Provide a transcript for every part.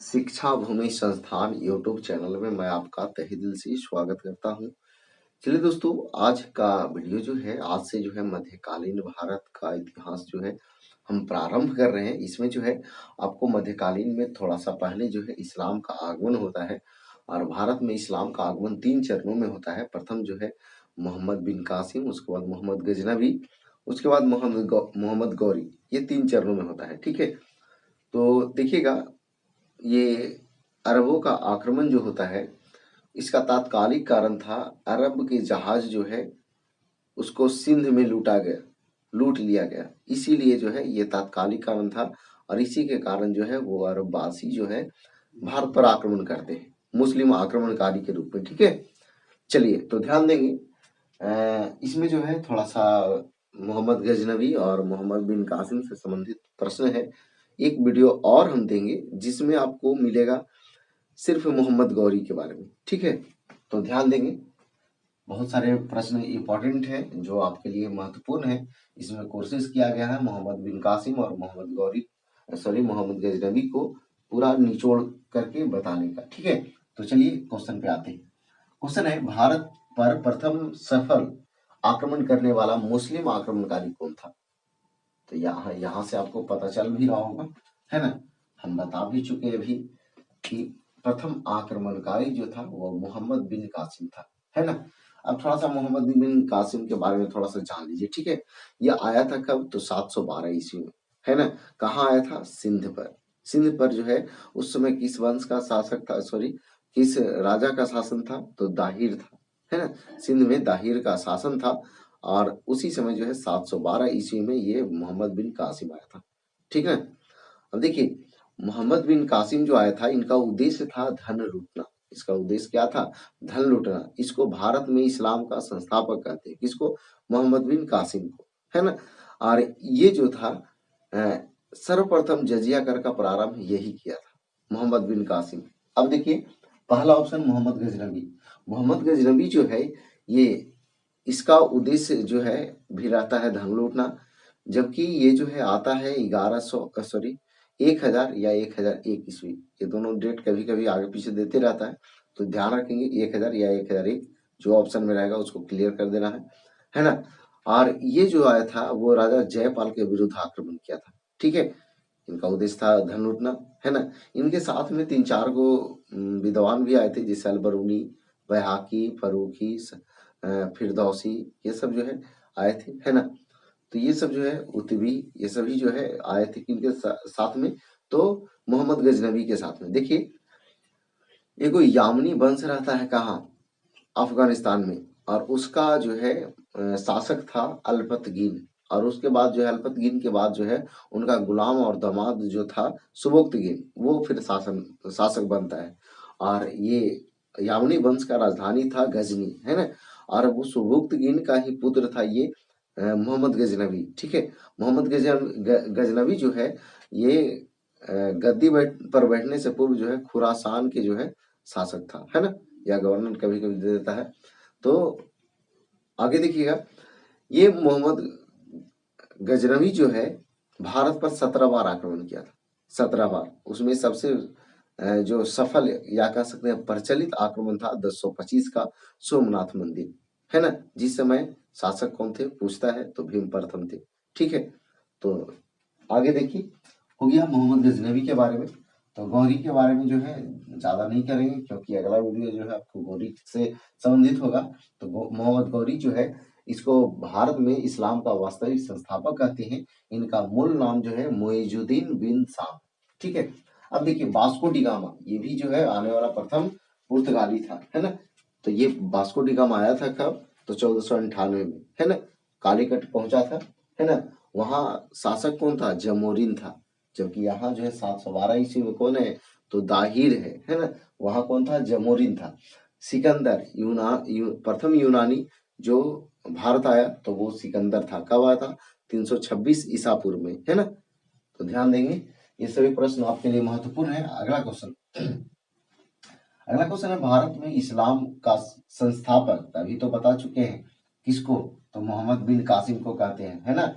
शिक्षा भूमि संस्थान YouTube channel में मैं आपका तहे दिल से स्वागत करता हूँ। चलिए दोस्तों, आज का वीडियो जो है आज से जो है मध्यकालीन भारत का इतिहास जो है हम प्रारंभ कर रहे हैं। इसमें जो है आपको मध्यकालीन में थोड़ा सा पहले जो है इस्लाम का आगमन होता है और भारत में इस्लाम का आगमन 3 चरणों में होता है। प्रथम जो है मोहम्मद बिन कासिम, उसके बाद मोहम्मद गजनवी, उसके बाद मोहम्मद गौरी। ये 3 चरणों में होता है, ठीक है। तो देखिएगा, ये अरबों का आक्रमण जो होता है इसका तात्कालिक कारण था अरब के जहाज जो है उसको सिंध में लूट लिया गया। इसीलिए जो है ये तात्कालिक कारण था और इसी के कारण जो है वो अरबवासी जो है भारत पर आक्रमण करते हैं मुस्लिम आक्रमणकारी के रूप में, ठीक है। चलिए तो ध्यान देंगे, इसमें जो है थोड़ा सा मोहम्मद गजनवी और मोहम्मद बिन कासिम से संबंधित प्रश्न है। एक वीडियो और हम देंगे जिसमें आपको मिलेगा सिर्फ मोहम्मद गौरी के बारे में, ठीक है। तो ध्यान देंगे, बहुत सारे प्रश्न इंपॉर्टेंट है जो आपके लिए महत्वपूर्ण है। इसमें कोशिश किया गया है मोहम्मद बिन कासिम और मोहम्मद गजनवी को पूरा निचोड़ करके बताने का, ठीक है। तो चलिए क्वेश्चन पे आते हैं। क्वेश्चन है, भारत पर प्रथम सफल आक्रमण करने वाला मुस्लिम आक्रमणकारी कौन था? तो यहाँ से आपको पता चल भी रहा होगा, है ना। हम बता भी चुके अभी कि प्रथम आक्रमणकारी जो था वो मोहम्मद बिन कासिम था, है ना। अब थोड़ा सा मोहम्मद बिन कासिम के बारे में थोड़ा सा जान लीजिए, ठीक है। ये आया था कब? तो 712 ईस्वी में, है ना। कहाँ आया था? सिंध पर। सिंध पर जो है उस समय किस वंश का शासक था, सॉरी किस राजा का शासन था? तो दाहिर था, है ना। सिंध में दाहिर का शासन था और उसी समय जो है 712 ईस्वी में ये मोहम्मद बिन कासिम आया था, ठीक है। अब देखिए, मोहम्मद बिन कासिम जो आया था इनका उद्देश्य था धन लूटना। इसका उद्देश्य क्या था? धन लूटना। इसको भारत में इस्लाम का संस्थापक कहते हैं, किसको? मोहम्मद बिन कासिम को, है ना। और ये जो था सर्वप्रथम जजिया कर का प्रारंभ यही किया था मोहम्मद बिन कासिम। अब देखिए, पहला ऑप्शन मोहम्मद गजनवी। मोहम्मद गजनवी जो है ये इसका उद्देश्य जो है भी रहता है धन लूटना, जबकि ये जो है आता है 1000 या 1001 ईस्वी। ये दोनों डेट कभी कभी आगे पीछे देते रहता है, तो ध्यान रखेंगे 1000 या 1001 जो ऑप्शन में रहेगा उसको क्लियर कर देना है ना। और ये जो आया था वो राजा जयपाल के विरुद्ध आक्रमण किया था, ठीक है। इनका उद्देश्य था धन लूटना, है ना। इनके साथ में 3-4 गो विद्वान भी आए थे, जैसे अलबरूनी, बैहाकी, फरूखी, फिरदौसी, ये सब जो है आए थे, है ना। तो ये सब जो है उतवी, ये सभी जो है आए थे किनके साथ में? तो मोहम्मद गजनवी के साथ में। देखिए, ये कोई यामनी वंश रहता है कहाँ? अफगानिस्तान में। और उसका जो है शासक था अल्पतगीन। और उसके बाद जो है अल्पतगीन के बाद जो है उनका गुलाम और दामाद जो था सुबोक्तगीन, वो फिर शासक बनता है। और ये यामनी वंश का राजधानी था गजनी, है ना। और वो सुबोक्तगीन का ही पुत्र था ये मोहम्मद गजनवी, ठीक है। मोहम्मद गजनवी जो है ये गद्दी पर बैठने से पूर्व जो है खुरासान के जो है शासक था, है ना, या गवर्नर कभी कभी दे देता है। तो आगे देखिएगा, ये मोहम्मद गजनवी जो है भारत पर 17 बार आक्रमण किया था, 17 बार। उसमें सबसे जो सफल या कह सकते हैं प्रचलित आक्रमण था 1025 का सोमनाथ मंदिर, है ना। जिस समय शासक कौन थे पूछता है तो भीम प्रथम थे, ठीक है। तो आगे देखिए, हो गया मोहम्मद गजनवी के बारे में। तो गौरी के बारे में जो है ज्यादा नहीं करेंगे क्योंकि अगला वीडियो जो है आपको गौरी से संबंधित होगा। तो मोहम्मद गौरी जो है इसको भारत में इस्लाम का वास्तविक संस्थापक कहते हैं। इनका मूल नाम जो है मुइजुद्दीन बिन साम, ठीक है। अब देखिए, वास्को डी गामा ये भी जो है आने वाला प्रथम पुर्तगाली था, है ना। तो ये वास्को डी गामा आया था कब? तो 1498 में, है ना। कालीकट पहुंचा था, है ना। वहां शासक कौन था? जमोरिन था। जबकि यहाँ जो है 712 ईस्वी में कौन है? तो दाहिर है ना। वहां कौन था? जमोरिन था। सिकंदर प्रथम यूनानी जो भारत आया तो वो सिकंदर था। कब आया था? 326 ईसा पूर्व में, है ना। तो ध्यान देंगे, ये सभी प्रश्न आपके लिए महत्वपूर्ण है। अगला क्वेश्चन, अगला क्वेश्चन है, भारत में इस्लाम का संस्थापक अभी तो बता चुके हैं किसको? तो मोहम्मद बिन कासिम को कहते हैं, है ना।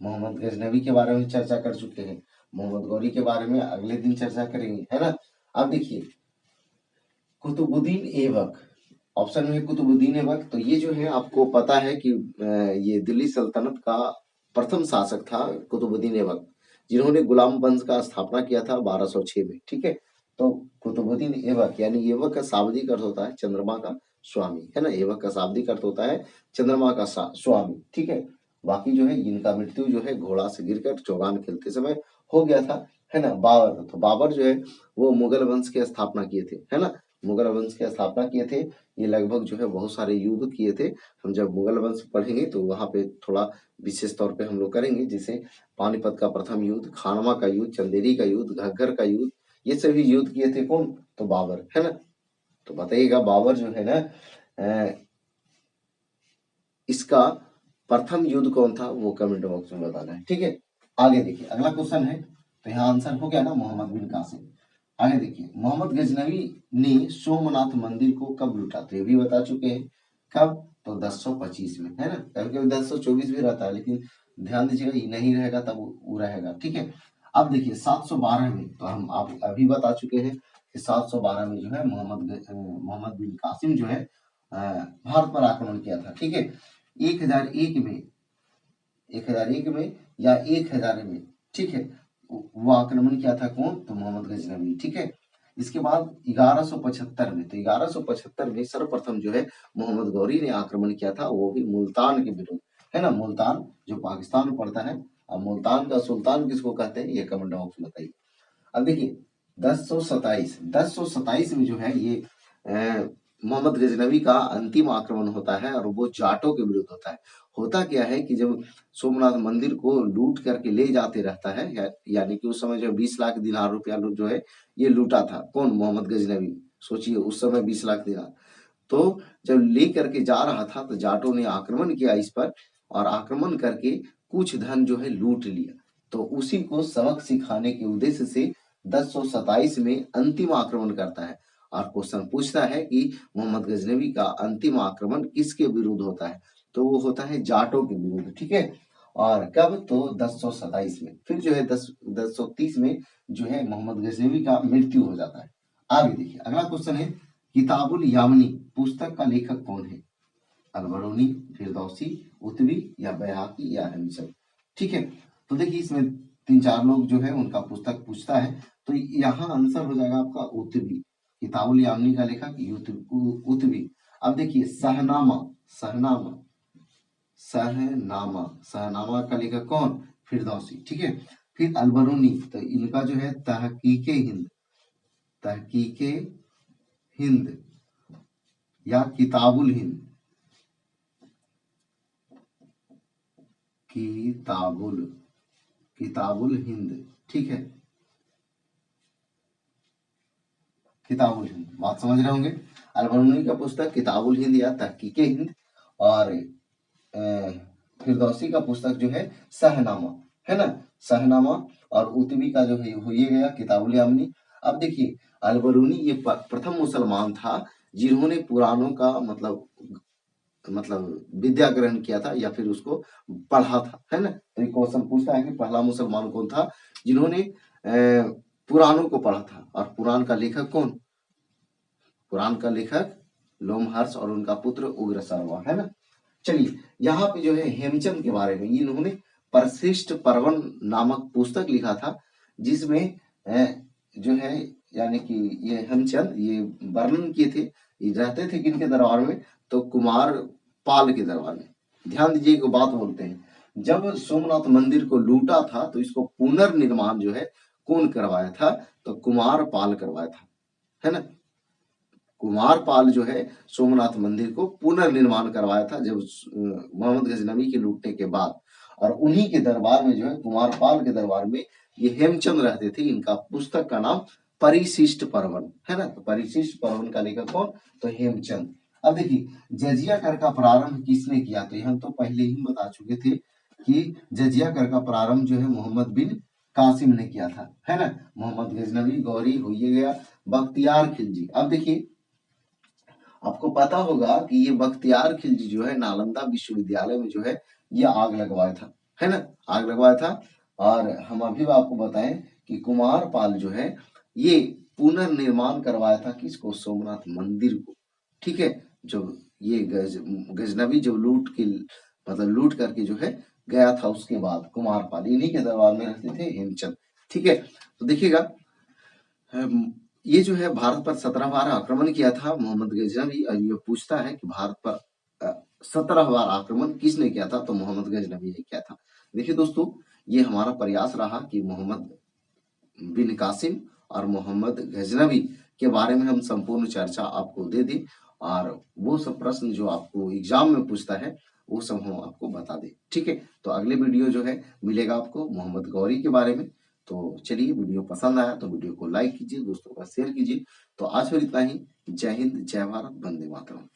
मोहम्मद गजनवी के बारे में चर्चा कर चुके हैं। मोहम्मद गौरी के बारे में अगले दिन चर्चा करेंगे, है ना। अब देखिए कुतुबुद्दीन ऐबक, ऑप्शन में कुतुबुद्दीन ऐबक, तो ये जो है आपको पता है कि ये दिल्ली सल्तनत का प्रथम शासक था कुतुबुद्दीन ऐबक, जिन्होंने गुलाम वंश का स्थापना किया था 1206 में। ठीक है, तो कुतुबुद्दीन ऐबक यानी ऐबक का शाब्दिक अर्थ होता है चंद्रमा का स्वामी, है ना। ऐबक का शाब्दिक अर्थ होता है चंद्रमा का स्वामी। ठीक है, बाकी जो है इनका मृत्यु जो है घोड़ा से गिरकर चौगान खेलते समय हो गया था, है ना। बाबर, तो बाबर जो है वो मुगल वंश की स्थापना किए थे, है ना। मुगल वंश की स्थापना किए थे। ये लगभग जो है बहुत सारे युद्ध किए थे। हम जब मुगल वंश पढ़ेंगे तो वहां पे थोड़ा विशेष तौर पे हम लोग करेंगे, जैसे पानीपत का प्रथम युद्ध, खानवा का युद्ध, चंदेरी का युद्ध, घग्गर का युद्ध, ये सभी युद्ध किए थे कौन, तो बाबर, है ना। तो बताइएगा बाबर जो है ना इसका प्रथम युद्ध कौन था, वो कमेंट बॉक्स में बताना है। ठीक है, आगे देखिए अगला क्वेश्चन है, तो यहाँ आंसर हो गया ना, मोहम्मद बिन कासिम। आगे देखिए मोहम्मद गजनवी ने सोमनाथ मंदिर को कब लूटा, तो ये भी बता चुके हैं। कब, तो 1025 में, है ना। कभी कभी 1024 भी रहता है, लेकिन ध्यान दीजिएगा ये नहीं रहेगा तब वो रहेगा। ठीक है, अब देखिए 712 में, तो हम आप अभी बता चुके हैं कि 712 में जो है मोहम्मद बिन कासिम जो है भारत पर आक्रमण किया था। ठीक है, 1001 में, 1001 में या 1000 में, ठीक है, वो आक्रमण किया था कौन, तो मोहम्मद गजनवी। ठीक है, इसके बाद 1175 में, तो 1175 में सर्वप्रथम जो है मोहम्मद गौरी ने आक्रमण किया था, वो भी मुल्तान के विरुद्ध, है ना। मुल्तान जो पाकिस्तान में पड़ता है, अब मुल्तान का सुल्तान किसको कहते हैं, ये कमेंट बॉक्स में बताइए। अब देखिए 1027 में जो है ये मोहम्मद गजनवी का अंतिम आक्रमण होता है और वो जाटों के विरुद्ध होता है। होता क्या है कि जब सोमनाथ मंदिर को लूट करके ले जाते रहता है, यानी कि उस समय जो 20 लाख दिनार रुपया जो है ये लूटा था कौन, मोहम्मद गजनवी। सोचिए उस समय 20 लाख दिनार, तो जब ले करके जा रहा था तो जाटों ने आक्रमण किया इस पर, और आक्रमण करके कुछ धन जो है लूट लिया। तो उसी को सबक सिखाने के उद्देश्य से 1027 में अंतिम आक्रमण करता है, और क्वेश्चन पूछता है कि मोहम्मद गजनवी का अंतिम आक्रमण किसके विरुद्ध होता है, तो वो होता है जाटों के विरुद्ध। ठीक है, और कब, तो 1027 में। फिर जो है 1030 में जो है मोहम्मद गजनवी का मृत्यु हो जाता है। आगे देखिए अगला क्वेश्चन है, किताबुल यामिनी पुस्तक का लेखक कौन है, अलबरूनी, फिरदौसी, उतबी या बैहाकी या हंसल। ठीक है, तो देखिए इसमें तीन चार लोग जो है उनका पुस्तक पूछता है, तो यहाँ आंसर हो जाएगा आपका उतबी। किताबुल यामिनी का लेखक उतबी। अब देखिए सहनामा, सहनामा, सहनामा, सहनामा का लेखक कौन, फिरदौसी। ठीक है, फिर अलबरूनी, तो इनका जो है तहकीके हिंद, तहकीके हिंद या किताबुल हिंद, किताबुल, किताबुल हिंद। ठीक है, किताबुल हिंद, बात समझ रहे होंगे। अलबरूनी का पुस्तक किताबुल हिंद या तहकीके हिंद, और फिरदौसी का पुस्तक जो है सहनामा, है ना, सहनामा। और उतबी का जो है हो ये गया किताबुल यामिनी। अब देखिए अलबरूनी ये प्रथम मुसलमान था जिन्होंने पुराणों का मतलब विद्या ग्रहण किया था या फिर उसको पढ़ा था, है ना। तो ये क्वेश्चन पूछता है कि पहला मुसलमान कौन था जिन्होंने पुराणों को पढ़ा था, और पुराण का लेखक कौन, पुराण का लेखक लोमहर्ष और उनका पुत्र उग्र सर्वा, है ना। चलिए यहाँ पे जो है हेमचंद के बारे में, इन्होंने परशिष्ट पर्वन नामक पुस्तक लिखा था, जिसमें जो है यानी कि ये हेमचंद ये वर्णन किए थे, ये रहते थे किनके दरबार में, तो कुमार पाल के दरबार में। ध्यान दीजिए एक बात बोलते हैं, जब सोमनाथ मंदिर को लूटा था तो इसको पुनर्निर्माण जो है कौन करवाया था, तो कुमार पाल करवाया था, है ना। कुमार पाल जो है सोमनाथ मंदिर को पुनर्निर्माण करवाया था जब मोहम्मद गजनवी के लूटने के बाद, और उन्हीं के दरबार में जो है कुमार पाल के दरबार में ये हेमचंद रहते थे। इनका पुस्तक का नाम परिशिष्ट पर्वन, है ना। तो परिशिष्ट पर्वन का लेखक कौन, तो हेमचंद। अब देखिए जजिया कर का प्रारंभ किसने किया, तो हम तो पहले ही बता चुके थे कि जजिया कर का प्रारंभ जो है मोहम्मद बिन कासिम ने किया था, है ना। मोहम्मद गजनवी, गौरी हो ये गया, बख्तियार खिलजी। अब देखिए आपको पता होगा कि ये बख्तियार खिलजी जो है नालंदा विश्वविद्यालय में जो है ये आग लगवाया था, है ना, आग लगवाया था। और हम अभी आपको बताएं कि कुमार पाल जो है ये पुनर्निर्माण करवाया था किसको, सोमनाथ मंदिर को। ठीक है, जब ये गजनबी जब लूट करके जो है गया था, उसके बाद कुमारपाल इन्हीं के दरबार में रहते थे हेमचंद। ठीक है, तो देखिएगा ये जो है भारत पर 17 बार आक्रमण किया था मोहम्मद गजनबी। और ये पूछता है कि भारत पर 17 बार आक्रमण किसने किया था, तो मोहम्मद गजनबी ने किया था। देखिए दोस्तों, ये हमारा प्रयास रहा कि मोहम्मद बिन कासिम और मोहम्मद गजनबी के बारे में हम संपूर्ण चर्चा आपको दे दें, और वो सब प्रश्न जो आपको एग्जाम में पूछता है वो सब हम आपको बता दें। ठीक है, तो अगले वीडियो जो है मिलेगा आपको मोहम्मद गौरी के बारे में। तो चलिए, वीडियो पसंद आया तो वीडियो को लाइक कीजिए, दोस्तों का शेयर कीजिए। तो आज फिर इतना ही। जय हिंद, जय भारत, वंदे मातरम।